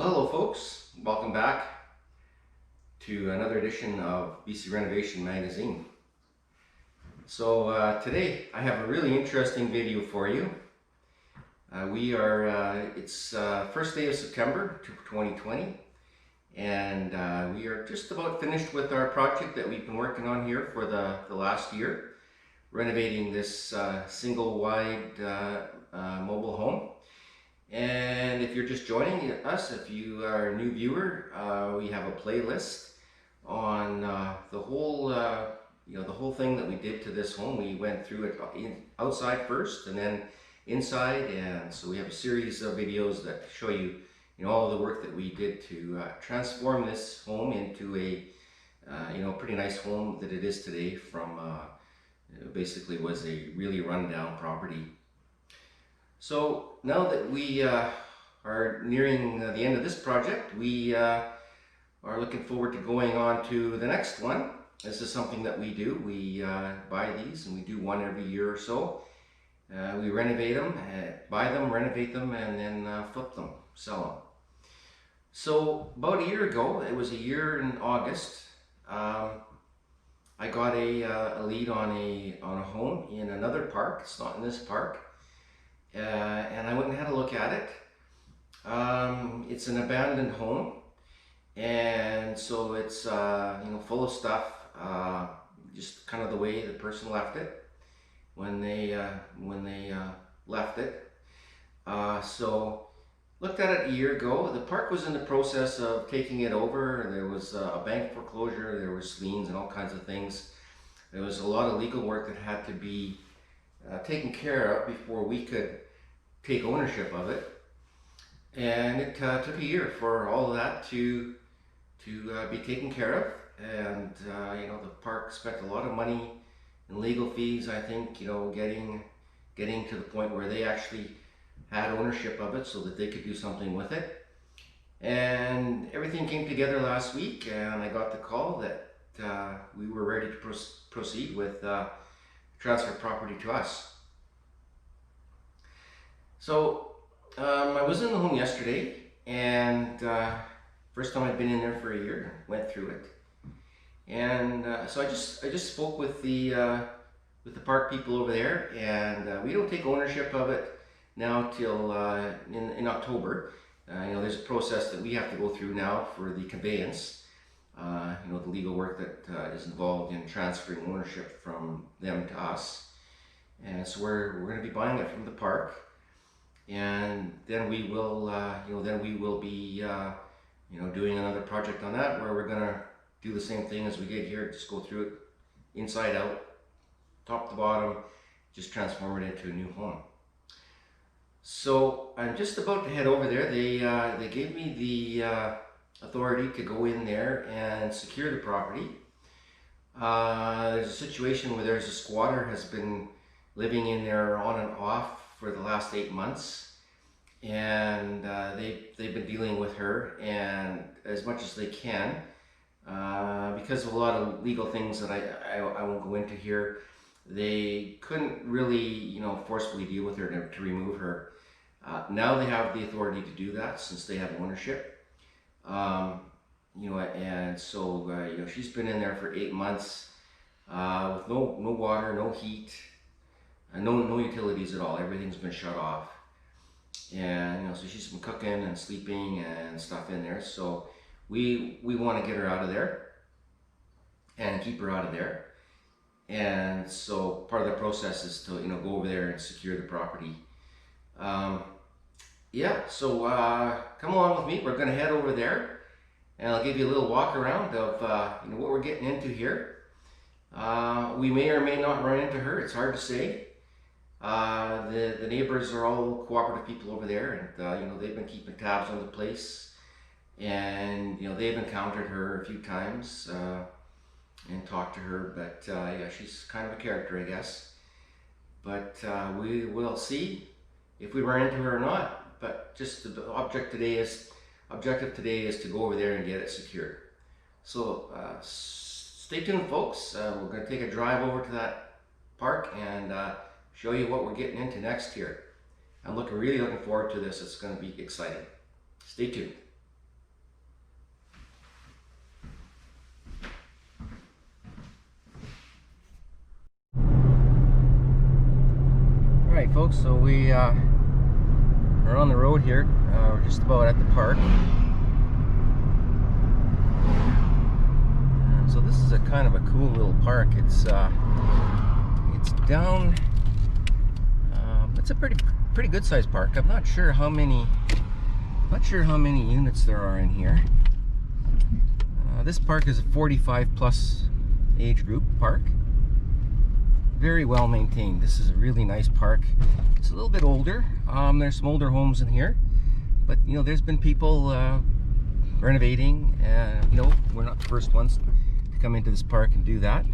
Well, hello folks, welcome back to another edition of BC Renovation Magazine. So today I have a really interesting video for you. It's first day of September 2020, and we are just about finished with our project that we've been working on here for the last year, renovating this single wide mobile home. And if you're just joining us, if you are a new viewer, we have a playlist on the whole thing that we did to this home. We went through it outside first and then inside, and so we have a series of videos that show you, all the work that we did to transform this home into a pretty nice home that it is today. From basically was a really rundown property. So now that we are nearing the end of this project, we are looking forward to going on to the next one. This is something that we do. We buy these, and we do one every year or so. We renovate them, buy them, renovate them, and then flip them, sell them. So about a year ago, it was a year in August, I got a lead on a home in another park. It's not in this park. And I went and had a look at it. It's an abandoned home, and so it's full of stuff, just kind of the way the person left it when they left it. So looked at it a year ago. The park was in the process of taking it over. There was a bank foreclosure, there was liens and all kinds of things. There was a lot of legal work that had to be taken care of before we could take ownership of it, and it took a year for all of that to be taken care of. And the park spent a lot of money in legal fees, I think, getting to the point where they actually had ownership of it so that they could do something with it. And everything came together last week, and I got the call that we were ready to proceed with transfer property to us. So I was in the home yesterday, and first time I'd been in there for a year. Went through it, and so I just spoke with the park people over there, and we don't take ownership of it now till in October. There's a process that we have to go through now for the conveyance. The legal work that is involved in transferring ownership from them to us, and so we're going to be buying it from the park. And then we will, be, doing another project on that, where we're gonna do the same thing as we did here. Just go through it inside out, top to bottom, just transform it into a new home. So I'm just about to head over there. They gave me the authority to go in there and secure the property. There's a situation where there's a squatter has been living in there on and off for the last 8 months, and they've been dealing with her, and as much as they can, because of a lot of legal things that I won't go into here, they couldn't really forcefully deal with her to remove her. Now they have the authority to do that since they have ownership, and so she's been in there for 8 months with no water, no heat. No utilities at all. Everything's been shut off, and so she's been cooking and sleeping and stuff in there. So we want to get her out of there and keep her out of there. And so part of the process is to go over there and secure the property. So come along with me. We're going to head over there, and I'll give you a little walk around of what we're getting into here. We may or may not run into her. It's hard to say. The neighbors are all cooperative people over there, and they've been keeping tabs on the place, and they've encountered her a few times and talked to her, but she's kind of a character, I guess. But we will see if we run into her or not. But just the objective today is to go over there and get it secured. So stay tuned, folks. We're going to take a drive over to that park and show you what we're getting into next here. I'm really looking forward to this. It's going to be exciting. Stay tuned. Alright folks, so we are on the road here. We're just about at the park. So this is a kind of a cool little park. It's down. It's a pretty good sized park. I'm not sure how many units there are in here. This park is a 45 plus age group park. Very well maintained. This is a really nice park. It's a little bit older. There's some older homes in here, but you know, there's been people renovating, and you know, we're not the first ones to come into this park and do that.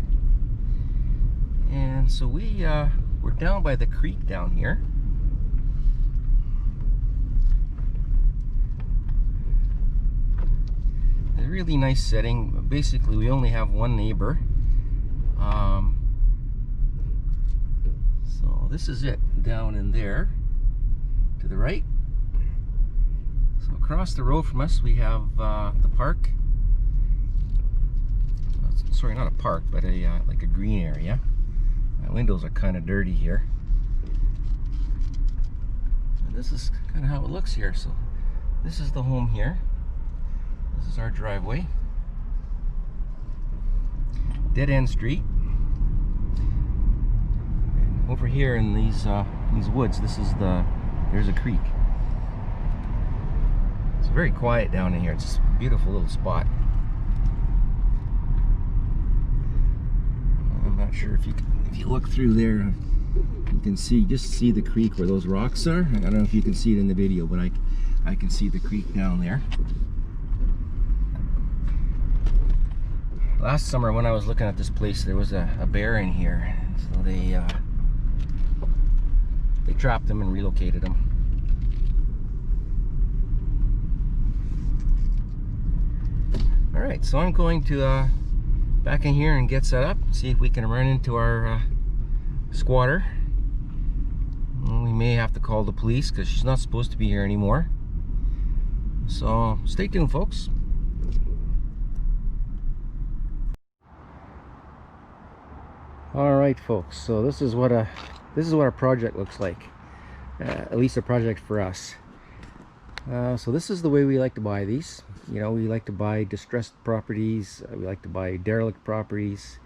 And so we're down by the creek down here. A really nice setting. Basically, we only have one neighbor. So this is it down in there to the right. So across the road from us we have the park. Sorry, not a park, but a like a green area. My windows are kind of dirty here. And this is kind of how it looks here. So this is the home here. This is our driveway. Dead end street. And over here in these woods, there's a creek. It's very quiet down in here. It's a beautiful little spot. I'm not sure if you look through there, you can just see the creek where those rocks are. I don't know if you can see it in the video, but I can see the creek down there. Last summer when I was looking at this place, there was a bear in here, so they trapped him and relocated him. All right, so I'm going to back in here and get set up, see if we can run into our squatter. Well, we may have to call the police because she's not supposed to be here anymore. So stay tuned, folks. All right, folks. So this is what our project looks like. At least a project for us. So this is the way we like to buy these. You know, we like to buy distressed properties. We like to buy derelict properties.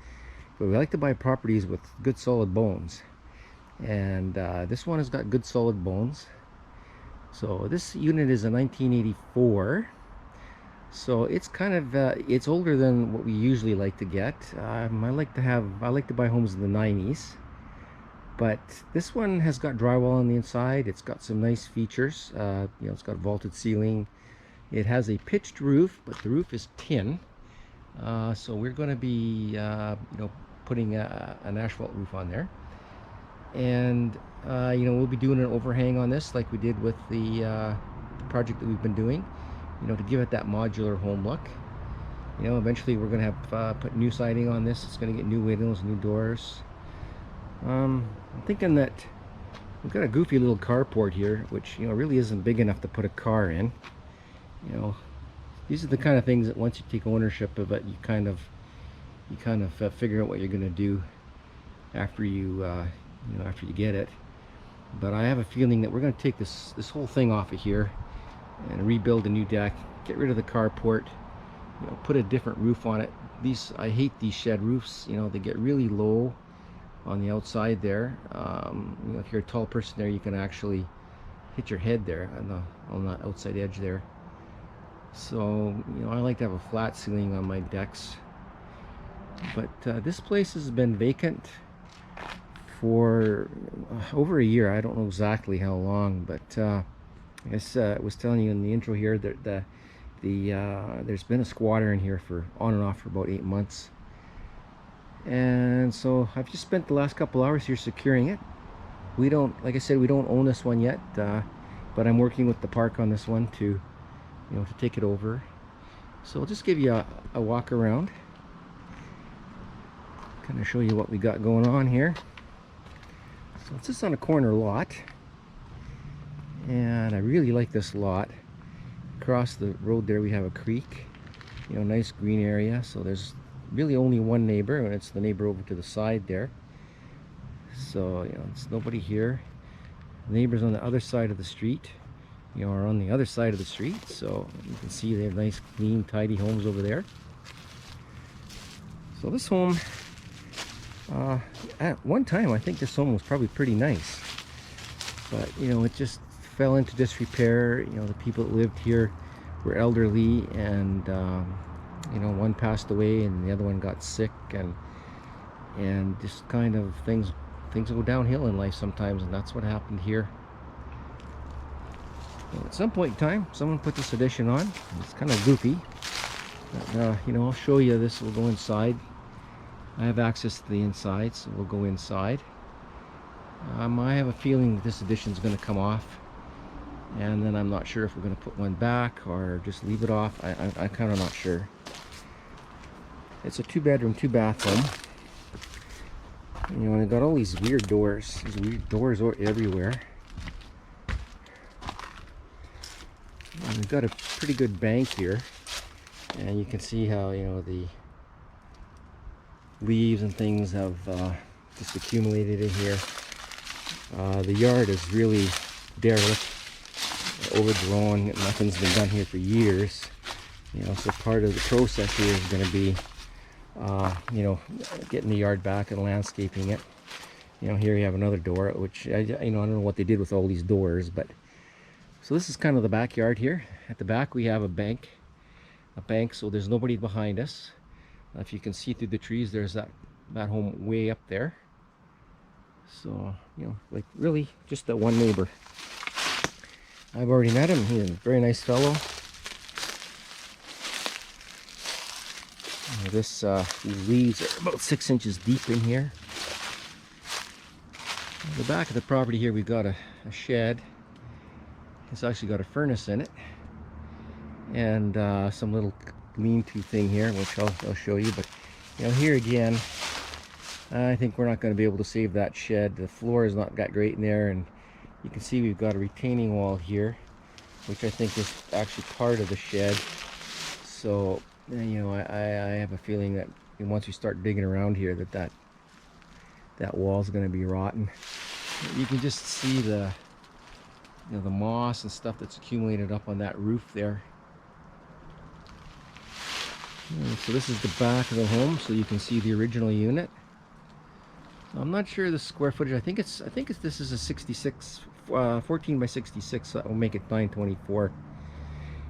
But we like to buy properties with good solid bones. And this one has got good solid bones. So this unit is a 1984. So it's kind of it's older than what we usually like to get. I like to buy homes in the 90s, but this one has got drywall on the inside. It's got some nice features. You know, it's got vaulted ceiling. It has a pitched roof, but the roof is tin. So we're going to be you know, putting an asphalt roof on there, and you know, we'll be doing an overhang on this like we did with the project that we've been doing. You know, to give it that modular home look. You know, eventually we're gonna have put new siding on this. It's gonna get new windows, new doors. I'm thinking that we've got a goofy little carport here, which, you know, really isn't big enough to put a car in. You know, these are the kind of things that once you take ownership of it, you kind of figure out what you're gonna do after you know, after you get it. But I have a feeling that we're gonna take this whole thing off of here and rebuild a new deck, get rid of the carport, you know, put a different roof on it. I hate these shed roofs. You know, they get really low on the outside there. You know, if you're a tall person there, you can actually hit your head there on the outside edge there. So, you know, I like to have a flat ceiling on my decks. But this place has been vacant for over a year. I don't know exactly how long, but I guess I was telling you in the intro here that there's been a squatter in here on and off for about 8 months, and so I've just spent the last couple hours here securing it. We don't, like I said, we don't own this one yet, but I'm working with the park on this one to, you know, to take it over. So I'll just give you a walk around, kind of show you what we got going on here. So it's just on a corner lot. And I really like this lot. Across the road there we have a creek, you know, nice green area. So there's really only one neighbor, and it's the neighbor over to the side there. So, you know, it's nobody here. The neighbors on the other side of the street, you know, are on the other side of the street, so you can see they have nice, clean, tidy homes over there. So this home, at one time, I think this home was probably pretty nice, but you know, it just fell into disrepair. You know, the people that lived here were elderly, and you know, one passed away and the other one got sick, and just kind of things go downhill in life sometimes, and that's what happened here. And at some point in time, someone put this addition on. It's kind of goofy, but you know, I'll show you this. We'll go inside. I have access to the inside, so we'll go inside. I have a feeling that this addition is going to come off, and then I'm not sure if we're going to put one back or just leave it off. I'm kind of not sure. It's a 2-bedroom, 2-bath home. You know, and it got all these weird doors. These weird doors are everywhere. And we've got a pretty good bank here, and you can see how, you know, the leaves and things have just accumulated in here. The yard is really derelict, overgrown. Nothing's been done here for years. You know, so part of the process here is going to be, you know, getting the yard back and landscaping it. You know, here you have another door, which I don't know what they did with all these doors, but so this is kind of the backyard here. At the back we have a bank, so there's nobody behind us. If you can see through the trees, there's that home way up there. So, you know, like really just that one neighbor. I've already met him. He's a very nice fellow. These leaves are about 6 inches deep in here. At the back of the property here, we've got a shed. It's actually got a furnace in it, and some little lean-to thing here, which I'll show you. But you know, here again, I think we're not going to be able to save that shed. The floor is not that great in there, and you can see we've got a retaining wall here, which I think is actually part of the shed. So you know, I have a feeling that once we start digging around here, that wall is going to be rotten. You can just see the, you know, the moss and stuff that's accumulated up on that roof there. And so this is the back of the home, so you can see the original unit. So I'm not sure the square footage. I think this is a 66, 14 by 66, so that will make it 924.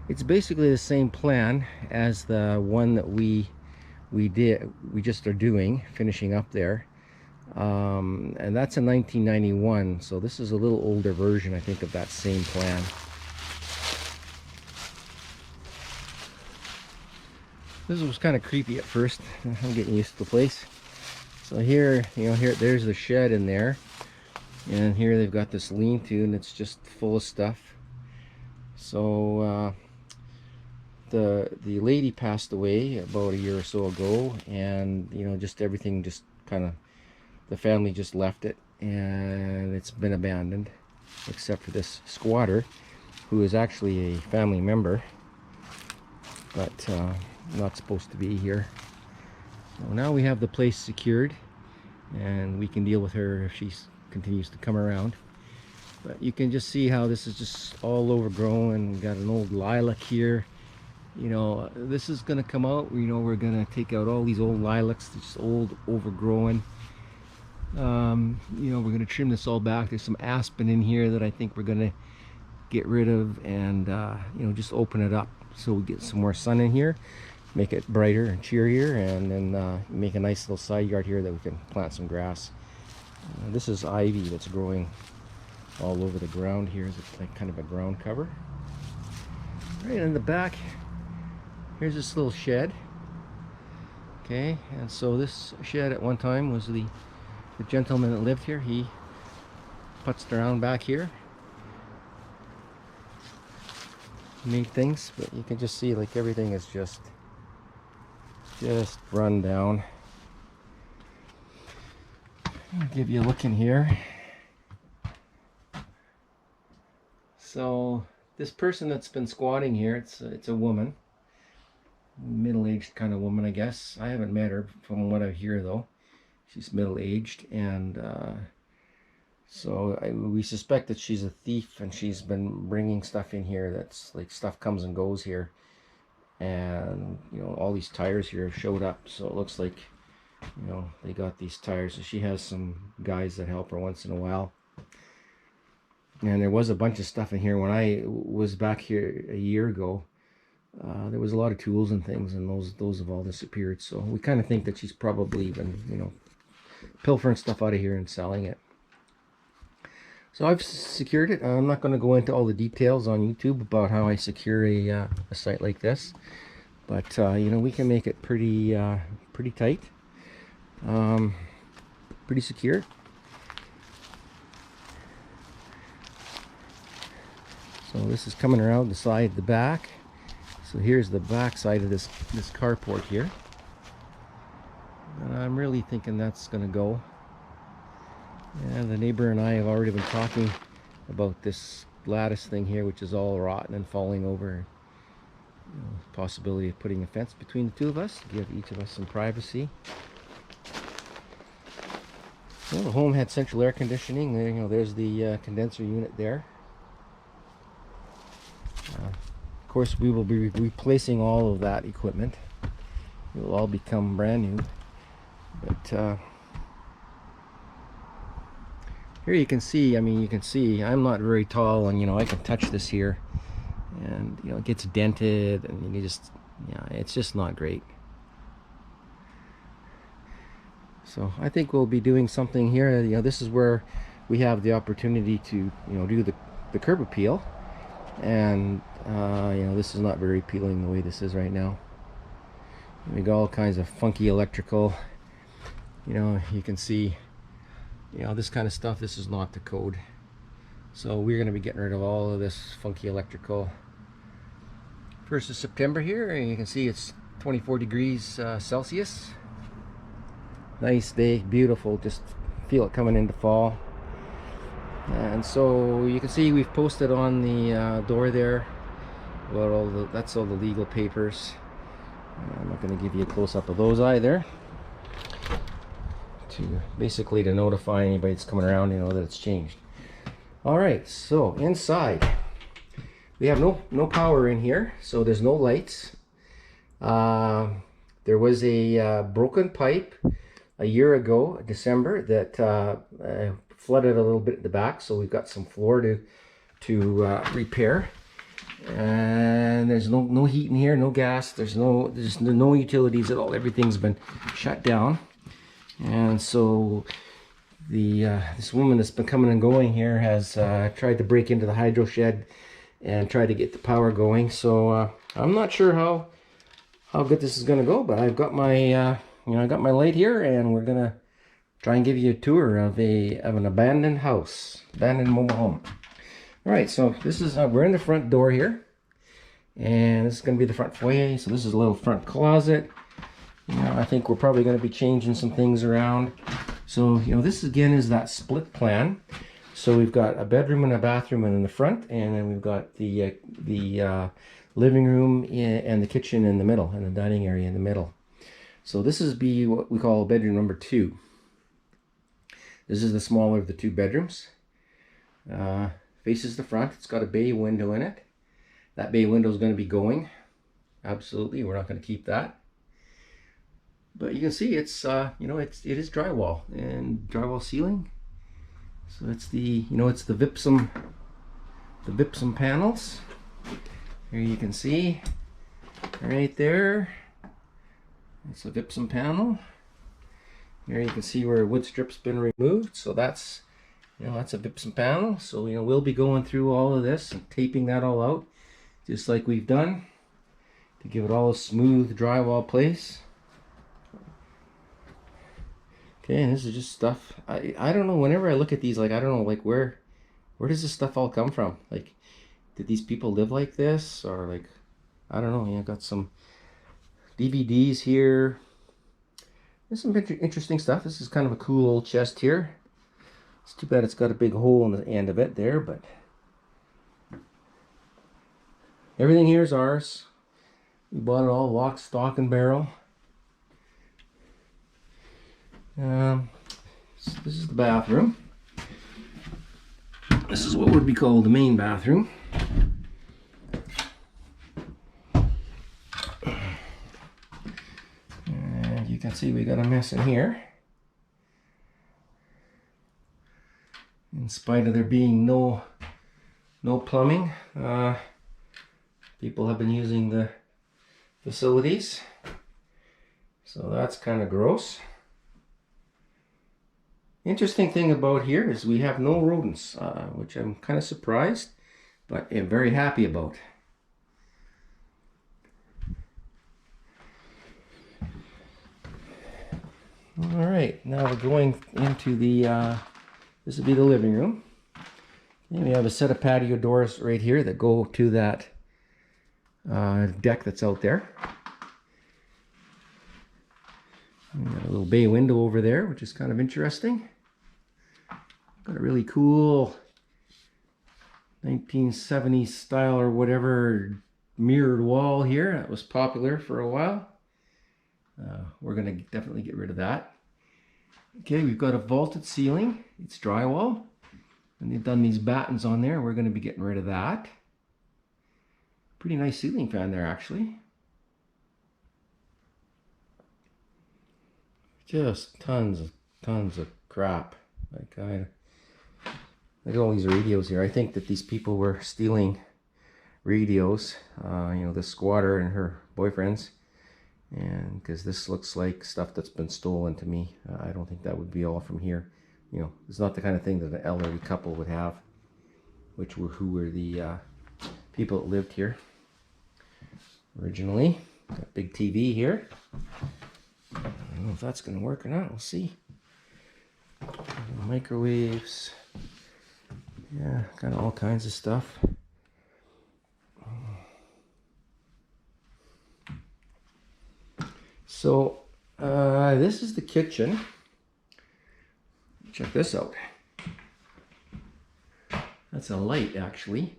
It's basically the same plan as the one that we just are doing, finishing up there, and that's a 1991. So this is a little older version, I think, of that same plan. This was kind of creepy at first. I'm getting used to the place. So here, you know, there's the shed in there, and here they've got this lean-to, and it's just full of stuff. So the lady passed away about a year or so ago, and you know, just everything just kind of, the family just left it, and it's been abandoned, except for this squatter, who is actually a family member, but not supposed to be here. So now we have the place secured, and we can deal with her if she continues to come around. But you can just see how this is just all overgrown. We got an old lilac here. You know, this is going to come out. You know, we're going to take out all these old lilacs, just old, overgrown. You know, we're going to trim this all back. There's some aspen in here that I think we're going to get rid of, and you know, just open it up so we get some more sun in here, make it brighter and cheerier, and then make a nice little side yard here that we can plant some grass. This is ivy that's growing all over the ground here. It's like kind of a ground cover. Right in the back, here's this little shed. Okay, and so this shed at one time was the gentleman that lived here. He putzed around back here, made things, but you can just see like everything is just run down. I'll give you a look in here. So this person that's been squatting here, it's a woman, middle-aged kind of woman, I guess. I haven't met her, from what I hear though. She's middle-aged, and So we suspect that she's a thief, and she's been bringing stuff in here that's like stuff comes and goes here. And you know, all these tires here have showed up, so it looks like, you know, they got these tires. So she has some guys that help her once in a while. And there was a bunch of stuff in here when I was back here a year ago. There was a lot of tools and things, and those have all disappeared. So we kind of think that she's probably been, you know, pilfering stuff out of here and selling it. So I've secured it. I'm not going to go into all the details on YouTube about how I secure a site like this, but you know, we can make it pretty pretty tight, pretty secure. So this is coming around the side, the back. So here's the back side of this carport here. And I'm really thinking that's going to go. And the neighbor and I have already been talking about this lattice thing here, which is all rotten and falling over. You know, possibility of putting a fence between the two of us to give each of us some privacy. Well, the home had central air conditioning. There, you know, there's the condenser unit there. Of course, we will be replacing all of that equipment. It will all become brand new. But here you can see, I mean, you can see I'm not very tall, and you know, I can touch this here, and you know, it gets dented, and you just, yeah, it's just not great. So I think we'll be doing something here. You know, this is where we have the opportunity to, you know, do the curb appeal. And you know, this is not very appealing the way this is right now. We got all kinds of funky electrical. You know, you can see, you know, this kind of stuff. This is not the code. So we're going to be getting rid of all of this funky electrical. 1st of September here, and you can see it's 24 degrees Celsius. Nice day, beautiful. Just feel it coming into fall. And so you can see we've posted on the door there about all the, that's all the legal papers. I'm not going to give you a close-up of those either, to basically to notify anybody that's coming around, you know, that it's changed. All right, so inside we have no power in here, so there's no lights. There was a broken pipe a year ago, December, that flooded a little bit at the back, so we've got some floor to repair. And there's no heat in here, no gas, there's no utilities at all. Everything's been shut down. And so the this woman that's been coming and going here has tried to break into the hydro shed and try to get the power going. So I'm not sure how good this is going to go, but I've got my you know, I got my light here, and we're gonna try and give you a tour of an abandoned house, abandoned mobile home. All right, so this is we're in the front door here, and this is going to be the front foyer. So this is a little front closet. You know, I think we're probably going to be changing some things around. So you know, this again is that split plan. So we've got a bedroom and a bathroom in the front, and then we've got the living room and the kitchen in the middle, and the dining area in the middle. So this is what we call bedroom number 2. This is the smaller of the 2 bedrooms. Faces the front. It's got a bay window in it. That bay window is going to be going. Absolutely, we're not going to keep that. But you can see it's you know, it is drywall and drywall ceiling. So it's the, you know, it's the gypsum panels. Here you can see right there. It's a gypsum panel. Here you can see where a wood strip's been removed. So that's, you know, that's a gypsum panel. So, you know, we'll be going through all of this and taping that all out, just like we've done, to give it all a smooth drywall place. Okay, and this is just stuff. I don't know, whenever I look at these, like, I don't know, like, where does this stuff all come from? Like, did these people live like this? Or, like, I don't know. Yeah, I've got some DVDs here. There's some interesting stuff. This is kind of a cool old chest here. It's too bad it's got a big hole in the end of it there, but everything here is ours. We bought it all lock, stock, and barrel. So this is the bathroom. This is what would be called the main bathroom. And you can see we got a mess in here. In spite of there being no plumbing, people have been using the facilities. So that's kind of gross. Interesting thing about here is we have no rodents, which I'm kind of surprised, but I'm very happy about. All right, now we're going into the, this would be the living room. And we have a set of patio doors right here that go to that deck that's out there. We got a little bay window over there, which is kind of interesting. Got a really cool 1970s style or whatever mirrored wall here. That was popular for a while. We're going to definitely get rid of that. Okay, we've got a vaulted ceiling. It's drywall. And they've done these battens on there. We're going to be getting rid of that. Pretty nice ceiling fan there, actually. Just tons of crap. Like look at all these radios here. I think that these people were stealing radios. You know, the squatter and her boyfriends. And because this looks like stuff that's been stolen to me. I don't think that would be all from here. You know, it's not the kind of thing that an elderly couple would have, who were the people that lived here originally. Got a big TV here. I don't know if that's going to work or not. We'll see. Microwaves. Yeah, got all kinds of stuff. So, this is the kitchen. Check this out. That's a light, actually.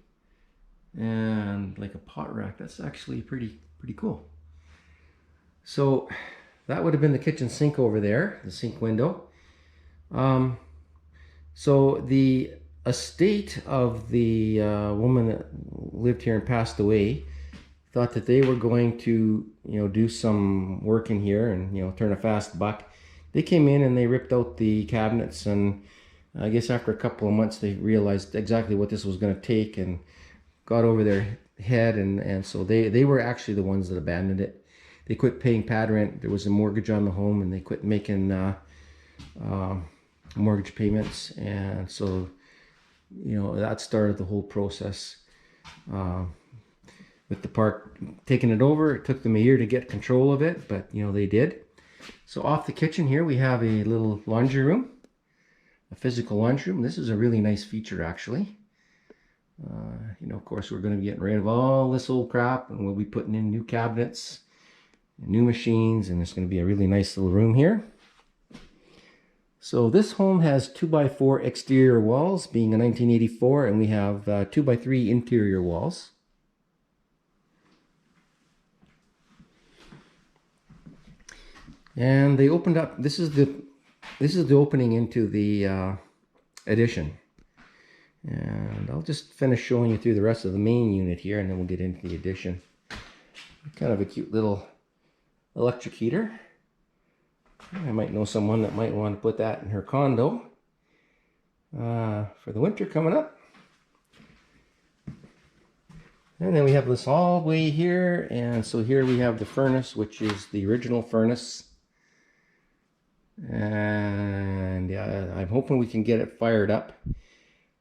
And like a pot rack. That's actually pretty cool. So, that would have been the kitchen sink over there, the sink window. So the estate of the woman that lived here and passed away thought that they were going to, you know, do some work in here and, you know, turn a fast buck. They came in and they ripped out the cabinets, and I guess after a couple of months they realized exactly what this was going to take and got over their head, and so they were actually the ones that abandoned it. They quit paying pad rent. There was a mortgage on the home, and they quit making mortgage payments, and so, you know, that started the whole process. With the park taking it over, it took them a year to get control of it, but, you know, they did. So off the kitchen here, we have a little laundry room, a physical laundry room. This is a really nice feature, actually. You know, of course, we're going to be getting rid of all this old crap, and we'll be putting in new cabinets, new machines, and it's going to be a really nice little room here. So this home has 2x4 exterior walls, being a 1984, and we have 2x3 interior walls. And they opened up. This is the opening into the addition. And I'll just finish showing you through the rest of the main unit here, and then we'll get into the addition. Kind of a cute little electric heater. I might know someone that might want to put that in her condo for the winter coming up. And then we have this hallway here, and so here we have the furnace, which is the original furnace. And yeah, I'm hoping we can get it fired up.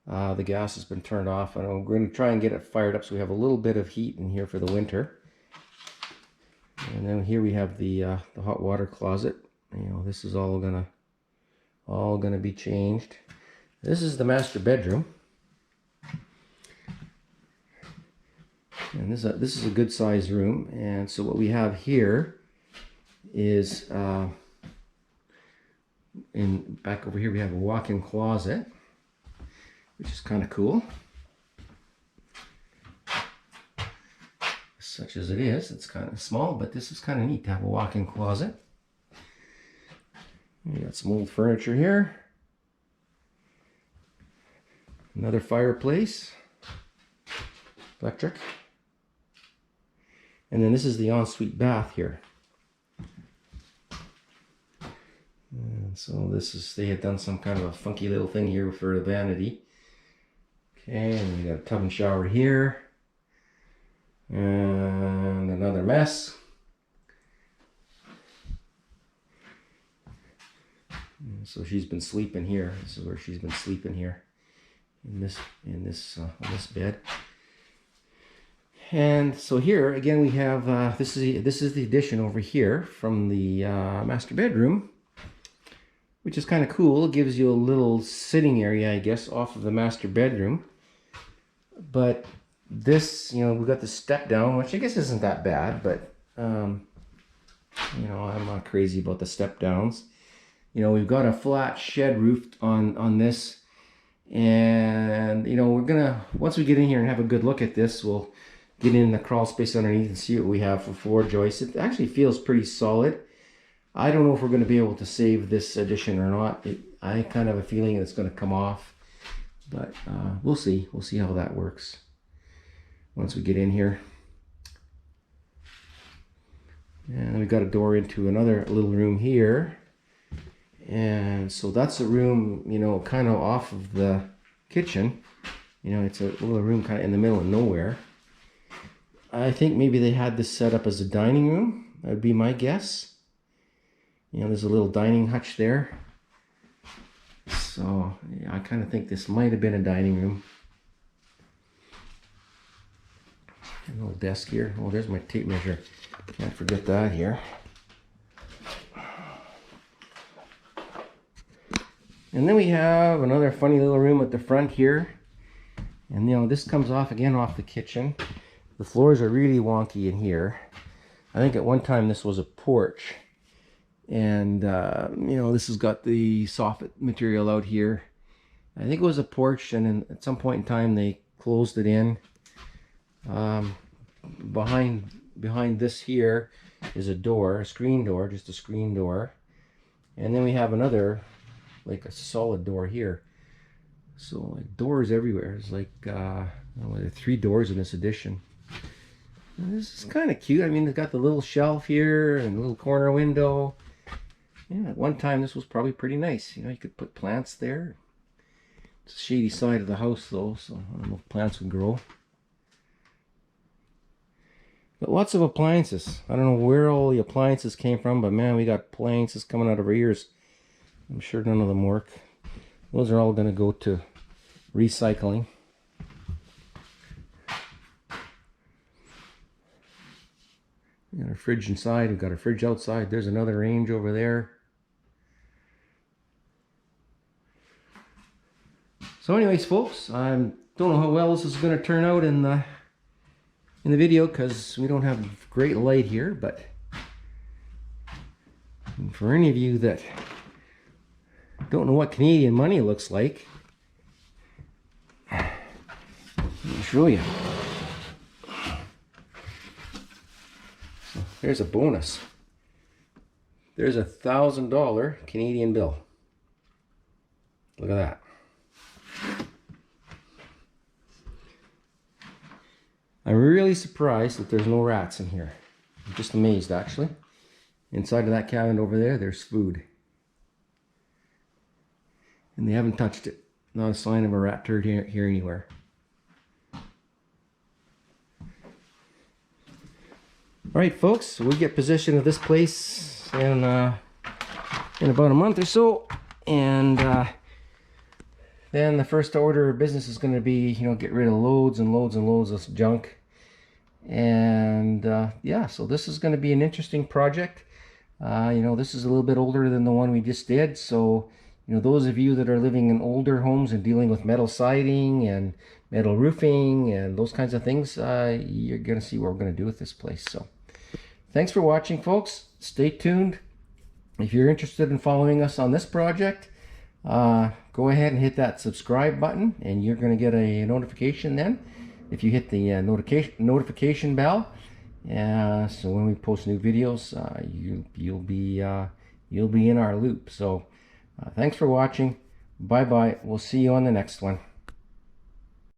The gas has been turned off, and we're going to try and get it fired up so we have a little bit of heat in here for the winter. And then here we have the hot water closet. You know, this is all gonna be changed. This is the master bedroom, and this is a good sized room. And so what we have here is back over here we have a walk-in closet, which is kind of cool. Such as it is, it's kind of small, but this is kind of neat to have a walk-in closet. We got some old furniture here. Another fireplace, electric. And then this is the ensuite bath here. And so this is, they had done some kind of a funky little thing here for the vanity. Okay, and we got a tub and shower here. And another mess. And so she's been sleeping here. This is where she's been sleeping here, in this bed. And so here again we have this is the addition over here from the master bedroom, which is kind of cool. It gives you a little sitting area, I guess, off of the master bedroom. But this, you know, we got the step down, which I guess isn't that bad, but you know, I'm not crazy about the step downs. You know, we've got a flat shed roof on this, and you know, we're gonna, once we get in here and have a good look at this, we'll get in the crawl space underneath and see what we have for floor joists. It actually feels pretty solid. I don't know if we're going to be able to save this addition or not. I kind of have a feeling it's going to come off, but we'll see. We'll see how that works once we get in here. And we've got a door into another little room here. And so that's a room, you know, kind of off of the kitchen. You know, it's a little room kind of in the middle of nowhere. I think maybe they had this set up as a dining room. That would be my guess. You know, there's a little dining hutch there. So yeah, I kind of think this might have been a dining room. A little desk here. Oh, there's my tape measure. Can't forget that here. And then we have another funny little room at the front here. And you know, this comes off again off the kitchen. The floors are really wonky in here. I think at one time this was a porch. And you know, this has got the soffit material out here. I think it was a porch, and then at some point in time they closed it in. Behind this here is a door, a screen door, just a screen door. And then we have another, like a solid door here. So like doors everywhere. There's like there are 3 doors in this addition. And this is kind of cute. I mean, it's got the little shelf here and a little corner window. Yeah, at one time this was probably pretty nice. You know, you could put plants there. It's a shady side of the house though, so I don't know if plants would grow. But lots of appliances. I don't know where all the appliances came from, but man, we got appliances coming out of our ears. I'm sure none of them work. Those are all going to go to recycling. We got a fridge inside. We've got a fridge outside. There's another range over there. So anyways, folks, I don't know how well this is going to turn out in the video because we don't have great light here, but for any of you that don't know what Canadian money looks like, let me show you. So there's a bonus. There's a $1,000 Canadian bill. Look at that. I'm really surprised that there's no rats in here. I'm just amazed, actually. Inside of that cabinet over there, there's food. And they haven't touched it. Not a sign of a rat turd here anywhere. Alright folks, so we get possession of this place in about a month or so. And then the first order of business is going to be, you know, get rid of loads and loads and loads of junk. And yeah, so this is going to be an interesting project. You know, this is a little bit older than the one we just did. So, you know, those of you that are living in older homes and dealing with metal siding and metal roofing and those kinds of things, you're going to see what we're going to do with this place. So thanks for watching, folks. Stay tuned. If you're interested in following us on this project, go ahead and hit that subscribe button, and you're going to get a notification then if you hit the notification bell. So when we post new videos, you'll be in our loop. So thanks for watching. Bye bye. We'll see you on the next one.